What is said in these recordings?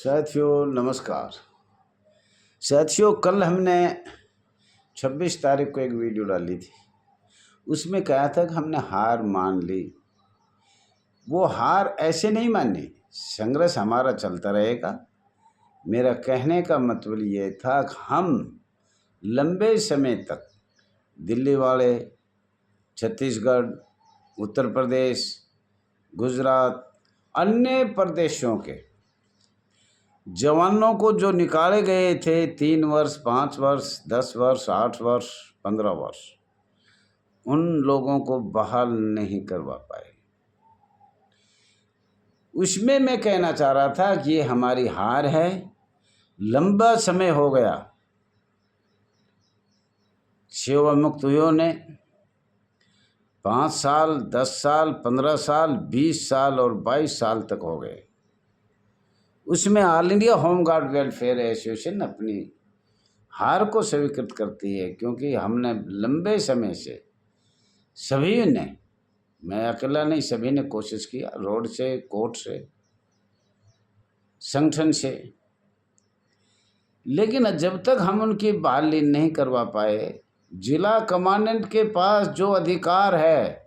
साथियों नमस्कार। साथियों कल हमने 26 तारीख को एक वीडियो डाली थी। उसमें कहा था कि हमने हार मान ली। वो हार ऐसे नहीं मानी, संघर्ष हमारा चलता रहेगा। मेरा कहने का मतलब ये था कि हम लंबे समय तक दिल्ली वाले, छत्तीसगढ़, उत्तर प्रदेश, गुजरात, अन्य प्रदेशों के जवानों को जो निकाले गए थे 3 वर्ष, 5 वर्ष, 10 वर्ष, 8 वर्ष, 15 वर्ष, उन लोगों को बहाल नहीं करवा पाए। उसमें मैं कहना चाह रहा था कि ये हमारी हार है। लंबा समय हो गया सेवा मुक्त हुए ने 5 साल, 10 साल, 15 साल, 20 साल और 22 साल तक हो गए। उसमें all India home guard welfare association अपनी हार को स्वीकृत करती है, क्योंकि हमने लंबे समय से सभी ने, मैं अकेला नहीं, सभी ने कोशिश किया, रोड से, कोर्ट से, संगठन से, लेकिन जब तक हम उनकी बहाली नहीं करवा पाए, जिला कमांडेंट के पास जो अधिकार है,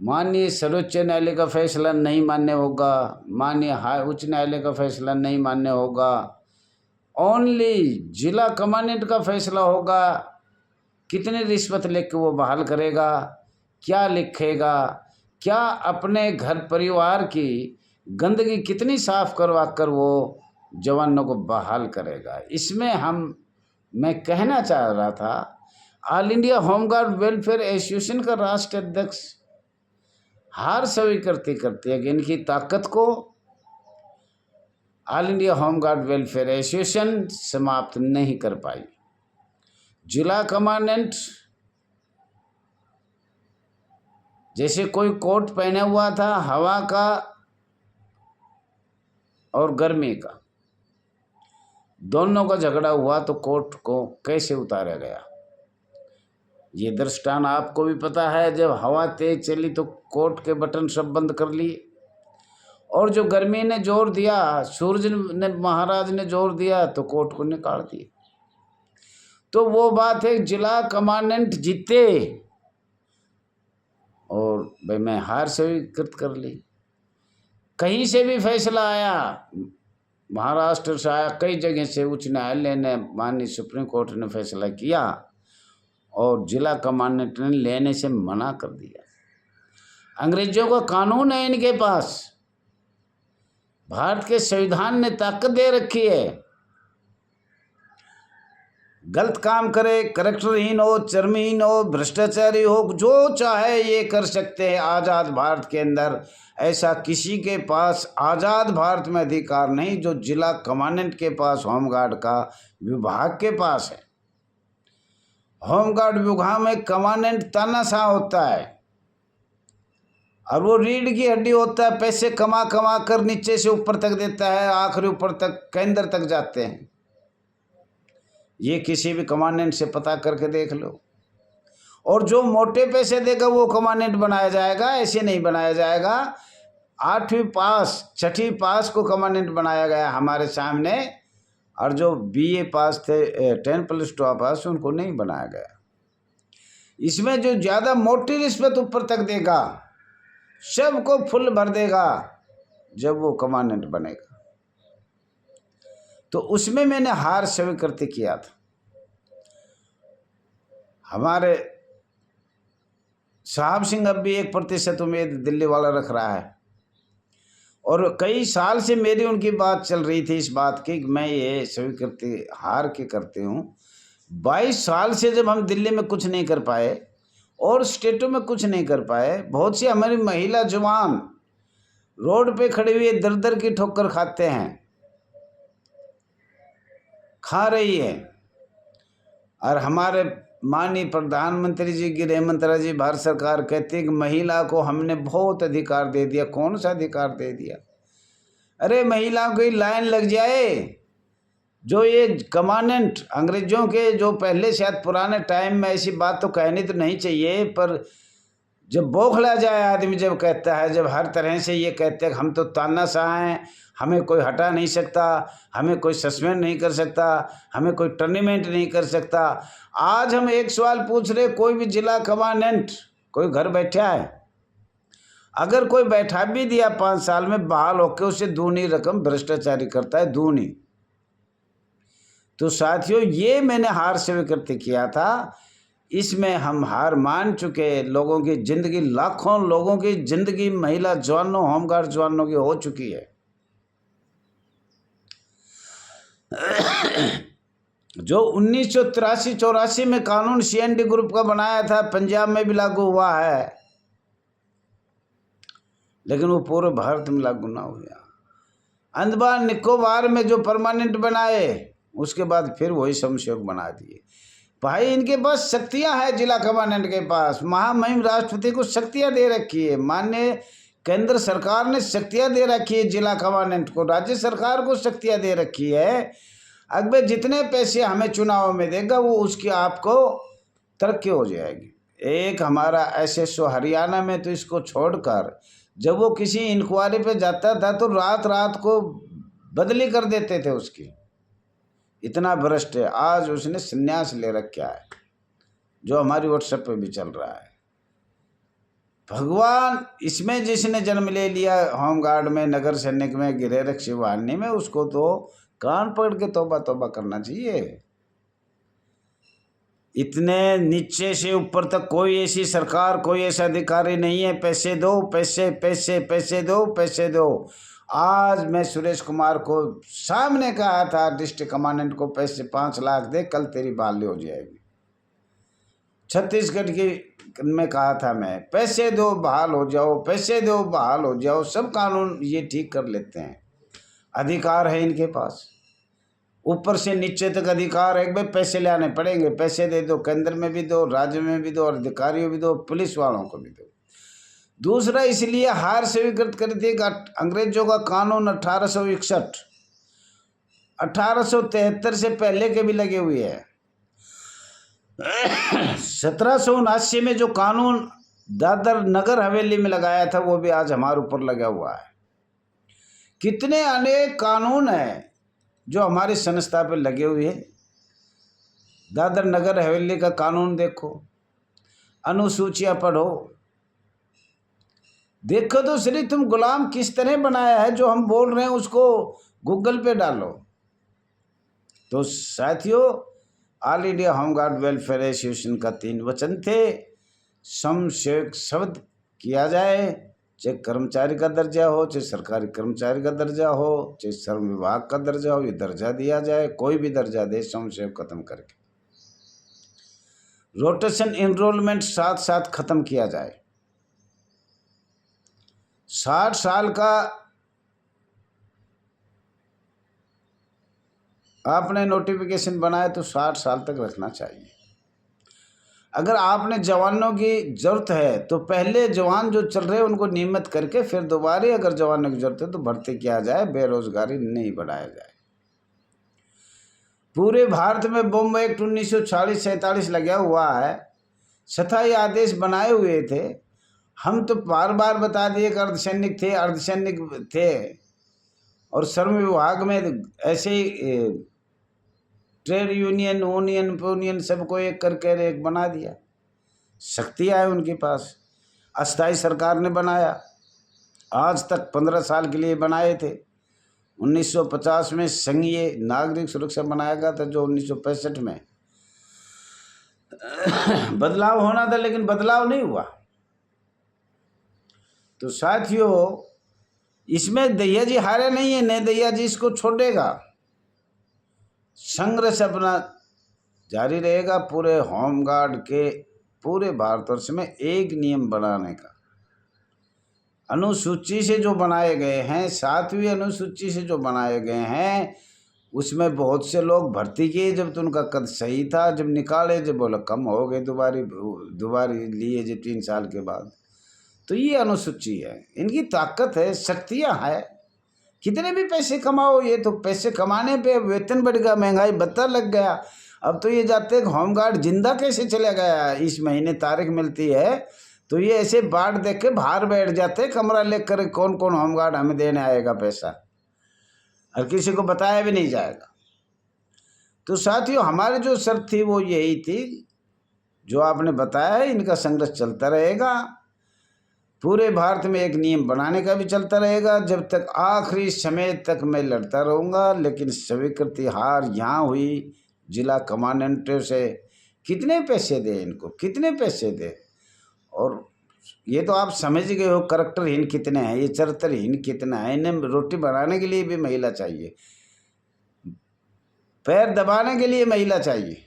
माननीय सर्वोच्च न्यायालय का फैसला नहीं मान्य होगा, माननीय उच्च न्यायालय का फैसला नहीं मान्य होगा, ओनली जिला कमांडेंट का फैसला होगा। कितनी रिश्वत लेकर वो बहाल करेगा, क्या लिखेगा, क्या अपने घर परिवार की गंदगी कितनी साफ करवा कर वो जवानों को बहाल करेगा। इसमें मैं कहना चाह रहा था, all India home guard welfare association का राष्ट्रीय अध्यक्ष हार स्वीकृति करती है कि इनकी ताकत को all India home guard welfare association समाप्त नहीं कर पाई। जिला कमांडेंट जैसे कोई कोट पहने हुआ था, हवा का और गर्मी का, दोनों का झगड़ा हुआ तो कोट को कैसे उतारा गया, ये दृष्टांत आपको भी पता है। जब हवा तेज चली तो कोट के बटन सब बंद कर लिए, और जो गर्मी ने जोर दिया, सूरज ने, महाराज ने जोर दिया तो कोट को निकाल दिया। तो वो बात है, जिला कमांडेंट जीते और भाई मैं हार स्वीकृत कर ली। कहीं से भी फैसला आया, महाराष्ट्र से आया, कई जगह से उच्च न्यायालय ने, माननीय सुप्रीम कोर्ट ने फैसला किया और जिला कमांडेंट ने लेने से मना कर दिया। अंग्रेजों का कानून है इनके पास, भारत के संविधान ने ताकत दे रखी है। गलत काम करे, करैक्टरहीन हो, चर्महीन हो, भ्रष्टाचारी हो, जो चाहे ये कर सकते हैं आज़ाद भारत के अंदर। ऐसा किसी के पास आज़ाद भारत में अधिकार नहीं जो जिला कमांडेंट के पास, होमगार्ड का विभाग के पास है। होमगार्ड विभाग में कमांडेंट तानाशाह होता है और वो रीढ़ की हड्डी होता है। पैसे कमा कमा कर नीचे से ऊपर तक देता है, आखिरी ऊपर तक, केंद्र तक जाते हैं। ये किसी भी कमांडेंट से पता करके देख लो। और जो मोटे पैसे देगा वो कमांडेंट बनाया जाएगा, ऐसे नहीं बनाया जाएगा। 8वीं पास, 6ठी पास को कमांडेंट बनाया गया हमारे सामने, और जो BA पास थे, 10+2 पास, उनको नहीं बनाया गया। इसमें जो ज़्यादा मोटी रिश्वत ऊपर तक देगा, सबको फुल भर देगा जब वो कमांडेंट बनेगा। तो उसमें मैंने हार स्वीकृति किया था। हमारे साहब सिंह अब भी 1% उम्मीद दिल्ली वाला रख रहा है, और कई साल से मेरी उनकी बात चल रही थी इस बात की कि मैं ये स्वीकृति हार के करती हूँ। 22 साल से जब हम दिल्ली में कुछ नहीं कर पाए और स्टेटों में कुछ नहीं कर पाए, बहुत सी हमारी महिला जवान रोड पे खड़ी हुई दर दर की ठोकर खाते हैं, खा रही है। और हमारे माननीय प्रधानमंत्री जी, गृह मंत्री जी, भारत सरकार कहती है कि महिला को हमने बहुत अधिकार दे दिया। कौन सा अधिकार दे दिया? अरे महिलाओं की लाइन लग जाए। जो ये कमांडेंट अंग्रेजों के, जो पहले शायद पुराने टाइम में, ऐसी बात तो कहनी तो नहीं चाहिए, पर जब बौखला जाए आदमी, जब कहता है, जब हर तरह से ये कहते हैं हम तो तानाशाह हैं, हमें कोई हटा नहीं सकता, हमें कोई सस्पेंड नहीं कर सकता, हमें कोई टर्मिनेट नहीं कर सकता। आज हम एक सवाल पूछ रहे, कोई भी जिला कमांडेंट कोई घर बैठा है, अगर कोई बैठा भी दिया 5 साल में, बहाल होकर उसे दूनी रकम भ्रष्टाचारी करता है, दूनी। तो साथियों, ये मैंने हार स्वीकृत किया था, इसमें हम हार मान चुके। लोगों की जिंदगी, लाखों लोगों की जिंदगी, महिला जवानों, होमगार्ड जवानों की हो चुकी है। जो 1983-84 में कानून CND ग्रुप का बनाया था, पंजाब में भी लागू हुआ है, लेकिन वो पूरे भारत में लागू ना हुआ। अंडमान निकोबार में जो परमानेंट बनाए, उसके बाद फिर वही समशयोग बना दिए। भाई, इनके पास शक्तियां हैं, जिला कमांडेंट के पास। महामहिम राष्ट्रपति को शक्तियां दे रखी है, माननीय केंद्र सरकार ने शक्तियां दे रखी है जिला कमांडेंट को, राज्य सरकार को शक्तियां दे रखी है। अकबर जितने पैसे हमें चुनाव में देगा, वो उसकी आपको तरक्की हो जाएगी। एक हमारा SSO हरियाणा में, तो इसको छोड़कर जब वो किसी इंक्वायरी पे जाता था तो रात रात को बदली कर देते थे उसकी, इतना भ्रष्ट है। आज उसने संन्यास ले रखा है, जो हमारी व्हाट्सएप पे भी चल रहा है। भगवान, इसमें जिसने जन्म ले लिया, होमगार्ड में, नगर सैनिक में, गृह रक्षी वाहिनी में, उसको तो कान पकड़ के तौबा तौबा करना चाहिए। इतने नीचे से ऊपर तक कोई ऐसी सरकार, कोई ऐसा अधिकारी नहीं है, पैसे दो, पैसे पैसे पैसे दो, पैसे दो। आज मैं सुरेश कुमार को सामने कहा था, डिस्ट्रिक्ट कमांडेंट को पैसे 5 लाख दे, कल तेरी बहाली हो जाएगी। छत्तीसगढ़ की में कहा था मैं, पैसे दो बहाल हो जाओ, पैसे दो बहाल हो जाओ। सब कानून ये ठीक कर लेते हैं, अधिकार है इनके पास, ऊपर से नीचे तक अधिकार है। भाई पैसे लाने पड़ेंगे, पैसे दे दो, केंद्र में भी दो, राज्य में भी दो, और अधिकारियों भी दो, पुलिस वालों को भी दो। दूसरा, इसलिए हार स्वीकृत कर दी कि अंग्रेजों का कानून 1861, 1873 से पहले के भी लगे हुए हैं। 1779 में जो कानून दादर नगर हवेली में लगाया था, वो भी आज हमारे ऊपर लगा हुआ है। कितने अनेक कानून हैं जो हमारी संस्था पे लगे हुए हैं। दादर नगर हवेली का कानून देखो, अनुसूचियां पढ़ो, देखो तो सही तुम गुलाम किस तरह बनाया है। जो हम बोल रहे हैं उसको गूगल पे डालो। तो साथियों, all India home guard welfare association का 3 वचन थे, समशेक शब्द किया जाए, चाहे कर्मचारी का दर्जा हो, चाहे सरकारी कर्मचारी का दर्जा हो, चाहे श्रम विभाग का दर्जा हो, ये दर्जा दिया जाए, कोई भी दर्जा दे, समशेक खत्म करके। रोटेशन एनरोलमेंट साथ साथ खत्म किया जाए। 60 साल का आपने नोटिफिकेशन बनाया तो 60 साल तक रखना चाहिए। अगर आपने जवानों की ज़रूरत है तो पहले जवान जो चल रहे हैं उनको नियमित करके फिर दोबारा अगर जवानों की ज़रूरत है तो भर्ती किया जाए, बेरोजगारी नहीं बढ़ाया जाए। पूरे भारत में बॉम्ब एक्ट 1946-47 लगा हुआ है, स्थायी आदेश बनाए हुए थे। हम तो बार बार बता दिए कि अर्धसैनिक थे, अर्धसैनिक थे, और श्रम विभाग में ऐसे ही ट्रेड यूनियन सबको एक करके एक बना दिया। शक्तियाँ है उनके पास, अस्थायी सरकार ने बनाया, आज तक 15 साल के लिए बनाए थे। 1950 में संघीय नागरिक सुरक्षा बनाया गया था, जो 1965 में बदलाव होना था, लेकिन बदलाव नहीं हुआ। तो साथियों, इसमें दैया जी हारे नहीं है, नहीं दैया जी इसको छोड़ेगा। संघर्ष अपना जारी रहेगा। पूरे होमगार्ड के पूरे भारतवर्ष में एक नियम बनाने का, अनुसूची से जो बनाए गए हैं, 7वीं अनुसूची से जो बनाए गए हैं, उसमें बहुत से लोग भर्ती किए जब तो उनका कद सही था, जब निकाले जब बोला कम हो गए, दोबारा लिए जब 3 साल के बाद। तो ये अनुसूची है, इनकी ताकत है, शक्तियाँ है। कितने भी पैसे कमाओ, ये तो पैसे कमाने पे वेतन बढ़ गया, महंगाई भत्ता लग गया। अब तो ये जाते हैं होमगार्ड जिंदा कैसे चला गया। इस महीने तारीख मिलती है तो ये ऐसे बाट देख के बाहर बैठ जाते कमरा लेकर, कौन कौन होमगार्ड हमें देने आएगा पैसा, और किसी को बताया भी नहीं जाएगा। तो साथियों, हमारी जो शर्त थी वो यही थी, जो आपने बताया है, इनका संघर्ष चलता रहेगा। पूरे भारत में एक नियम बनाने का भी चलता रहेगा, जब तक आखिरी समय तक मैं लड़ता रहूँगा। लेकिन स्वीकृति हार यहाँ हुई जिला कमांडेंटों से। कितने पैसे दे इनको, कितने पैसे दे? और ये तो आप समझ गए हो करैक्टरहीन कितने हैं, ये चरित्रहीन कितना है। इन्हें रोटी बनाने के लिए भी महिला चाहिए, पैर दबाने के लिए महिला चाहिए।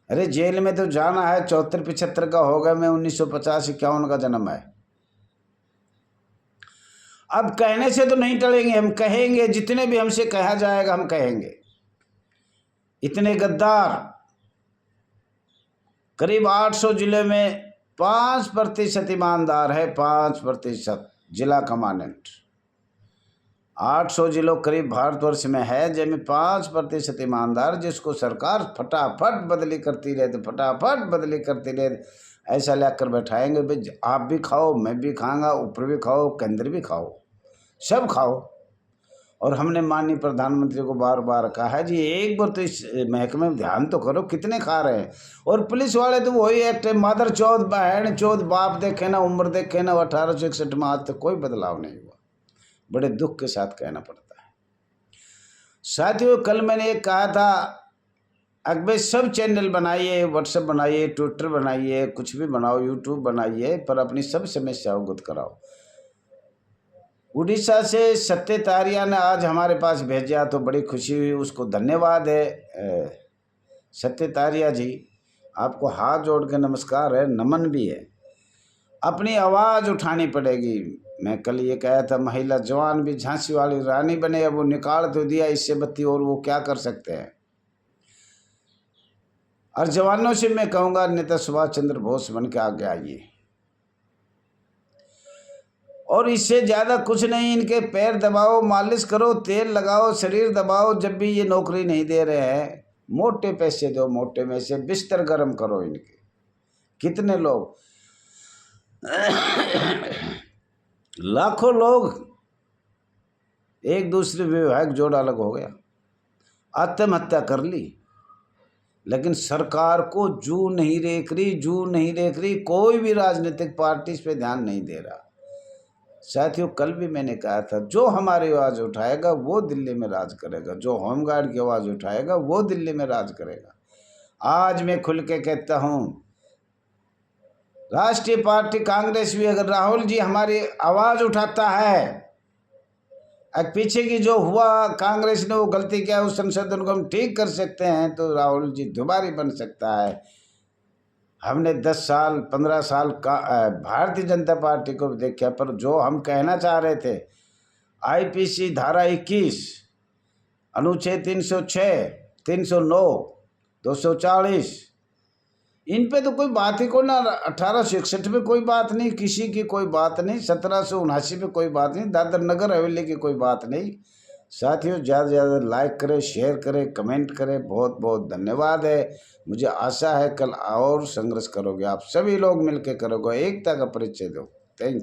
अरे जेल में तो जाना है, 74-75 का होगा, मैं 1950-51 का जन्म है। अब कहने से तो नहीं टलेंगे, हम कहेंगे, जितने भी हमसे कहा जाएगा हम कहेंगे। इतने गद्दार, करीब 800 जिले में 5% ईमानदार है, 5% जिला कमांडेंट। 800 जिलों करीब भारतवर्ष में है, जिनमें 5% ईमानदार, जिसको सरकार फटाफट बदली करती रहती, फटाफट बदली करती रहती। ऐसा लेकर बैठाएंगे, भाई आप भी खाओ, मैं भी खाऊंगा, ऊपर भी खाओ, केंद्र भी खाओ, सब खाओ। और हमने माननीय प्रधानमंत्री को बार बार कहा है जी, एक बार तो इस महकमे में ध्यान तो करो, कितने खा रहे हैं। और पुलिस वाले तो वही एक्ट है, मादर चौथ बहन चौथ, बाप देखे ना उम्र देखे ना। 1861 में आज तक कोई बदलाव नहीं हुआ। बड़े दुख के साथ कहना पड़ता है। साथियों, कल मैंने एक कहा था, अकबर सब चैनल बनाइए, व्हाट्सएप बनाइए, ट्विटर बनाइए, कुछ भी बनाओ, यूट्यूब बनाइए, पर अपनी सब समस्या अवगत कराओ। उड़ीसा से सत्य तारिया ने आज हमारे पास भेजा तो बड़ी खुशी हुई, उसको धन्यवाद है। सत्य तारिया जी, आपको हाथ जोड़ के नमस्कार है, नमन भी है। अपनी आवाज़ उठानी पड़ेगी। मैं कल ये कहा था, महिला जवान भी झांसी वाली रानी बने, अब वो निकाल तो दिया इससे बत्ती, और वो क्या कर सकते हैं। और जवानों से मैं कहूँगा, नेता सुभाष चंद्र बोस बन के आगे आइए, और इससे ज़्यादा कुछ नहीं। इनके पैर दबाओ, मालिश करो, तेल लगाओ, शरीर दबाओ। जब भी ये नौकरी नहीं दे रहे हैं, मोटे पैसे दो, मोटे में से बिस्तर गर्म करो इनके। कितने लोग लाखों लोग, एक दूसरे वैवाहिक जोड़ा अलग हो गया, आत्महत्या कर ली, लेकिन सरकार को जू नहीं देख रही, जू नहीं देख रही। कोई भी राजनीतिक पार्टी इस पर ध्यान नहीं दे रहा। साथियों, कल भी मैंने कहा था, जो हमारी आवाज़ उठाएगा वो दिल्ली में राज करेगा, जो होमगार्ड की आवाज़ उठाएगा वो दिल्ली में राज करेगा। आज मैं खुल के कहता हूँ, राष्ट्रीय पार्टी कांग्रेस भी, अगर राहुल जी हमारी आवाज़ उठाता है, अब पीछे की जो हुआ कांग्रेस ने वो गलती किया, उस संशोधन को हम ठीक कर सकते हैं, तो राहुल जी दोबारा बन सकता है। हमने 10 साल 15 साल का भारतीय जनता पार्टी को देखा, पर जो हम कहना चाह रहे थे, आईपीसी धारा 21, अनुच्छेद 306, 309, 240, इन पे तो कोई बात ही को ना। 1861 में कोई बात नहीं, किसी की कोई बात नहीं, 1779 में कोई बात नहीं, दादर नगर हवेली की कोई बात नहीं। साथियों, ज़्यादा से ज़्यादा लाइक करें, शेयर करें, कमेंट करें। बहुत बहुत धन्यवाद है। मुझे आशा है कल और संघर्ष करोगे, आप सभी लोग मिलकर करोगे, एकता का परिचय दो। Thank you.